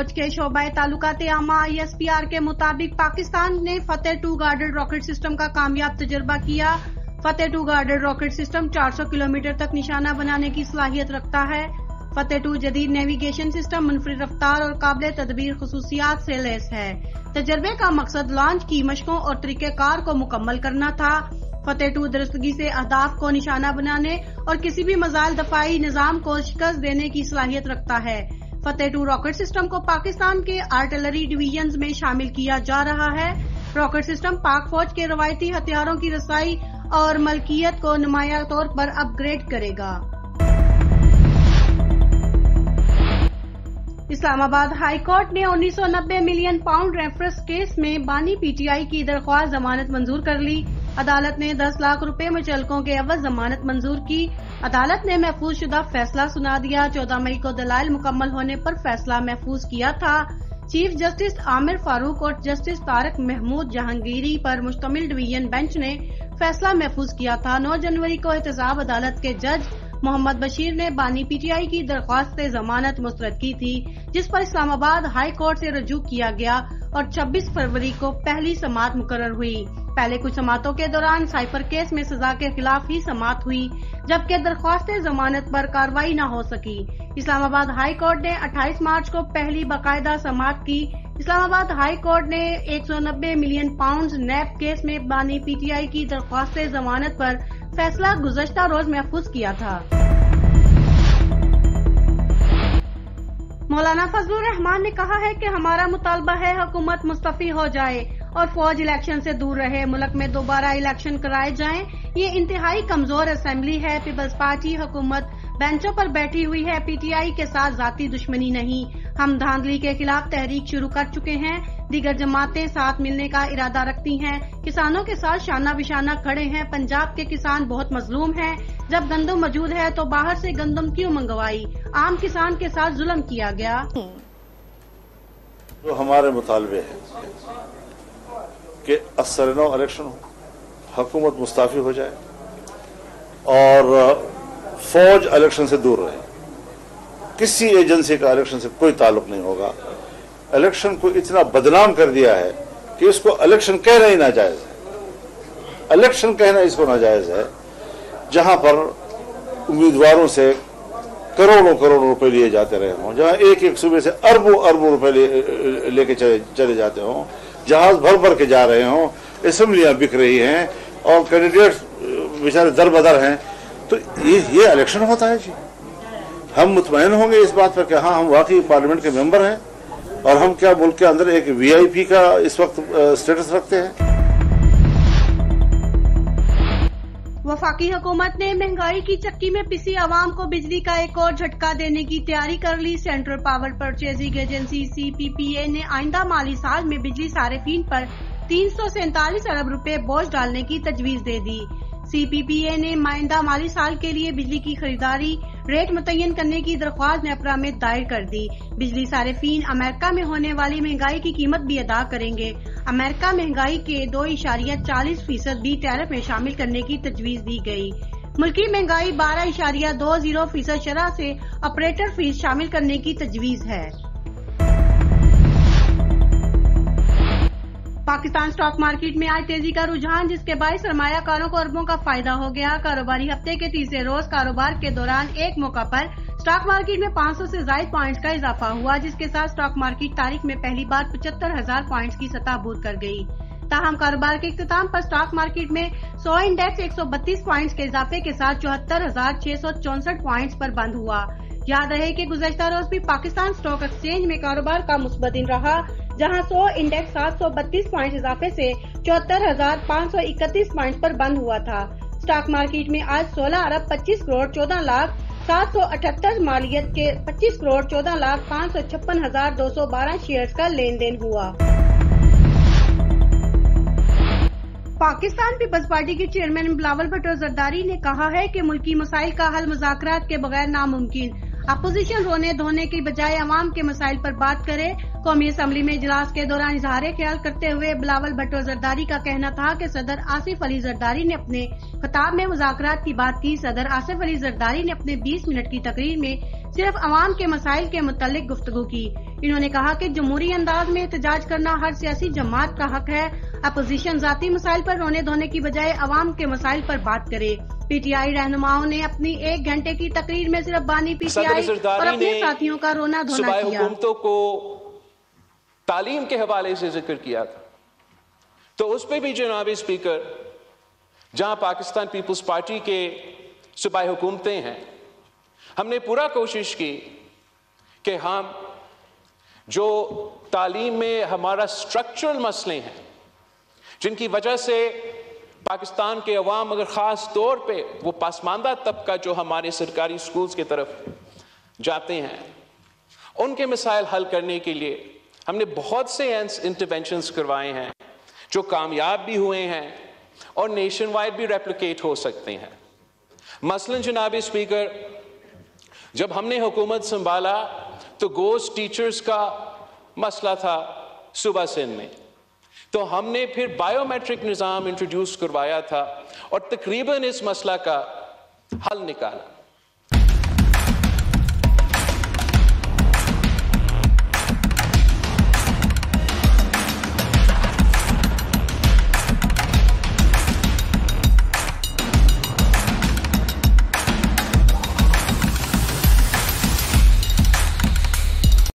فوج کے شعبہ تعلقات عامہ ISPR کے مطابق پاکستان نے فتح 2 گارڈڈ راکٹ سسٹم کا کامیاب تجربہ کیا۔ فتح 2 گارڈڈ راکٹ سسٹم 400 کلومیٹر تک نشانہ بنانے کی صلاحیت رکھتا ہے۔ فتح 2 جدید نیویگیشن سسٹم منفرد رفتار اور قابل تدبیر خصوصیات سے لیس ہے۔ تجربے کا مقصد لانچ کی مشقوں اور طریقہ کار کو مکمل کرنا تھا۔ فتح 2 درستگی سے اہداف کو نشانہ بنانے اور کسی بھی میزائل دفاعی نظام کو شکست دینے کی صلاحیت رکھتا ہے۔ فتح 2 راکٹ سسٹم کو پاکستان کے آرٹلری ڈویژنز میں شامل کیا جا رہا ہے۔ راکٹ سسٹم پاک فوج کے روایتی ہتھیاروں کی رسائی اور ملکیت کو نمایاں طور پر اپ گریڈ کرے گا۔ اسلام آباد ہائی کورٹ نے 1990 ملین پاؤنڈ ریفرنس کیس میں بانی PTI کی درخواست ضمانت منظور کر لی۔ عدالت نے 10 لاکھ روپے مچلقوں کے عوض ضمانت منظور کی۔ عدالت نے محفوظ شدہ فیصلہ سنا دیا۔ 14 مئی کو دلائل مکمل ہونے پر فیصلہ محفوظ کیا تھا۔ چیف جسٹس عامر فاروق اور جسٹس طارق محمود جہانگیری پر مشتمل ڈویژن بینچ نے فیصلہ محفوظ کیا تھا۔ 9 جنوری کو احتساب عدالت کے جج محمد بشیر نے بانی PTI کی درخواست سے ضمانت مسترد کی تھی، جس پر اسلام آباد ہائی کورٹ سے رجوع کیا گیا اور 26 فروری کو پہلی سماعت مقرر ہوئی۔ پہلے کچھ سماعتوں کے دوران سائفر کیس میں سزا کے خلاف ہی سماعت ہوئی، جبکہ درخواست ضمانت پر کارروائی نہ ہو سکی۔ اسلام آباد ہائی کورٹ نے 28 مارچ کو پہلی باقاعدہ سماعت کی۔ اسلام آباد ہائی کورٹ نے 190 ملین پاؤنڈ نیب کیس میں بانی PTI کی درخواست ضمانت پر فیصلہ گزشتہ روز محفوظ کیا تھا۔ مولانا فضل الرحمان نے کہا ہے کہ ہمارا مطالبہ ہے حکومت مستعفی ہو جائے اور فوج الیکشن سے دور رہے، ملک میں دوبارہ الیکشن کرائے جائیں۔ یہ انتہائی کمزور اسمبلی ہے۔ پیپلز پارٹی حکومت بینچوں پر بیٹھی ہوئی ہے۔ PTI کے ساتھ ذاتی دشمنی نہیں۔ ہم دھاندلی کے خلاف تحریک شروع کر چکے ہیں۔ دیگر جماعتیں ساتھ ملنے کا ارادہ رکھتی ہیں۔ کسانوں کے ساتھ شانہ بشانہ کھڑے ہیں۔ پنجاب کے کسان بہت مظلوم ہیں۔ جب گندم موجود ہے تو باہر سے گندم کیوں منگوائی؟ عام کسان کے ساتھ ظلم کیا گیا۔ جو ہمارے مطالبے ہیں کہ اثر نو الیکشن ہو، حکومت مستعفی ہو جائے اور فوج الیکشن سے دور رہے۔ کسی ایجنسی کا الیکشن سے کوئی تعلق نہیں ہوگا۔ الیکشن کو اتنا بدنام کر دیا ہے کہ اس کو الیکشن کہنا ہی ناجائز ہے۔ الیکشن کہنا اس کو ناجائز ہے، جہاں پر امیدواروں سے کروڑوں روپے لیے جاتے رہے ہوں، جہاں ایک صوبے سے اربوں روپے لے کے چلے جاتے ہوں، جہاز بھر کے جا رہے ہوں، اسمبلیاں بک رہی ہیں اور کینڈیڈیٹس بیچارے در بدر ہیں، تو یہ الیکشن ہوتا ہے جی؟ ہم مطمئن ہوں گے اس بات پر کہ ہاں ہم واقعی پارلیمنٹ کے ممبر ہیں اور ہم کیا ملک کے اندر ایک VIP کا اس وقت سٹیٹس رکھتے ہیں۔ وفاقی حکومت نے مہنگائی کی چکی میں پسی عوام کو بجلی کا ایک اور جھٹکا دینے کی تیاری کر لی۔ Central power purchasing agency CPPA نے آئندہ مالی سال میں بجلی صارفین پر 347 ارب روپے بوجھ ڈالنے کی تجویز دے دی۔ CPPA نے آئندہ مالی سال کے لیے بجلی کی خریداری ریٹ متعین کرنے کی درخواست نیپرا میں دائر کر دی۔ بجلی صارفین امریکہ میں ہونے والی مہنگائی کی قیمت بھی ادا کریں گے۔ امریکہ مہنگائی کے 2.40% بھی ٹیرف میں شامل کرنے کی تجویز دی گئی۔ ملکی مہنگائی 12.20% شرح سے آپریٹر فیس شامل کرنے کی تجویز ہے۔ پاکستان سٹاک مارکیٹ میں آج تیزی کا رجحان، جس کے باعث سرمایہ کاروں کو اربوں کا فائدہ ہو گیا۔ کاروباری ہفتے کے تیسرے روز کاروبار کے دوران ایک موقع پر سٹاک مارکیٹ میں 500 سے زائد پوائنٹس کا اضافہ ہوا، جس کے ساتھ سٹاک مارکیٹ تاریخ میں پہلی بار 75,000 پوائنٹس کی سطح عبور کر گئی۔ تاہم کاروبار کے اختتام پر سٹاک مارکیٹ میں 100 انڈیکس 132 پوائنٹس کے اضافے کے ساتھ 74,664 پوائنٹس پر بند ہوا۔ یاد رہے کہ گزشتہ روز بھی پاکستان سٹاک ایکسچینج میں کاروبار کا مثبت دن رہا، جہاں 100 انڈیکس 732 پوائنٹس اضافے سے 74,531 پوائنٹس پر بند ہوا تھا۔ سٹاک مارکیٹ میں آج 16 ارب 25 کروڑ 14 لاکھ 778 مالیت کے 25 کروڑ 14 لاکھ 556,212 شیئرز کا لین دین ہوا۔ پاکستان پیپلز پارٹی کے چیئرمین بلاول بھٹو زرداری نے کہا ہے کہ ملکی مسائل کا حل مذاکرات کے بغیر ناممکن۔ اپوزیشن رونے دھونے کی بجائے عوام کے مسائل پر بات کرے۔ قومی اسمبلی میں اجلاس کے دوران اظہار خیال کرتے ہوئے بلاول بھٹو زرداری کا کہنا تھا کہ صدر آصف علی زرداری نے اپنے خطاب میں مذاکرات کی بات کی۔ صدر آصف علی زرداری نے اپنے 20 منٹ کی تقریر میں صرف عوام کے مسائل کے متعلق گفتگو کی۔ انہوں نے کہا کہ جمہوری انداز میں احتجاج کرنا ہر سیاسی جماعت کا حق ہے۔ اپوزیشن ذاتی مسائل پر رونے دھونے کی بجائے عوام کے مسائل پر بات کرے۔ پی ٹی آئی رہنماؤں نے اپنی 1 گھنٹے کی تقریر میں صرف بانی پی ٹی آئی اور اپنے ساتھیوں کا رونا دھونا کیا۔ صوبائی حکومتوں کو تعلیم کے حوالے سے ذکر کیا تھا، تو اس پہ بھی جناب اسپیکر، جہاں پاکستان پیپلز پارٹی کے صوبائی حکومتیں ہیں، ہم نے پورا کوشش کی کہ ہم جو تعلیم میں ہمارا سٹرکچرل مسئلے ہیں، جن کی وجہ سے پاکستان کے عوام، اگر خاص طور پہ وہ پسماندہ طبقہ جو ہمارے سرکاری سکولز کی طرف جاتے ہیں، ان کے مسائل حل کرنے کے لیے ہم نے بہت سے انٹرونشنز کروائے ہیں جو کامیاب بھی ہوئے ہیں اور نیشن وائڈ بھی ریپلیکیٹ ہو سکتے ہیں۔ مثلا جناب اسپیکر، جب ہم نے حکومت سنبھالا تو گوسٹ ٹیچرز کا مسئلہ تھا صوبہ سندھ میں، تو ہم نے پھر بائیو میٹرک نظام انٹروڈیوس کروایا تھا اور تقریباً اس مسئلہ کا حل نکالا۔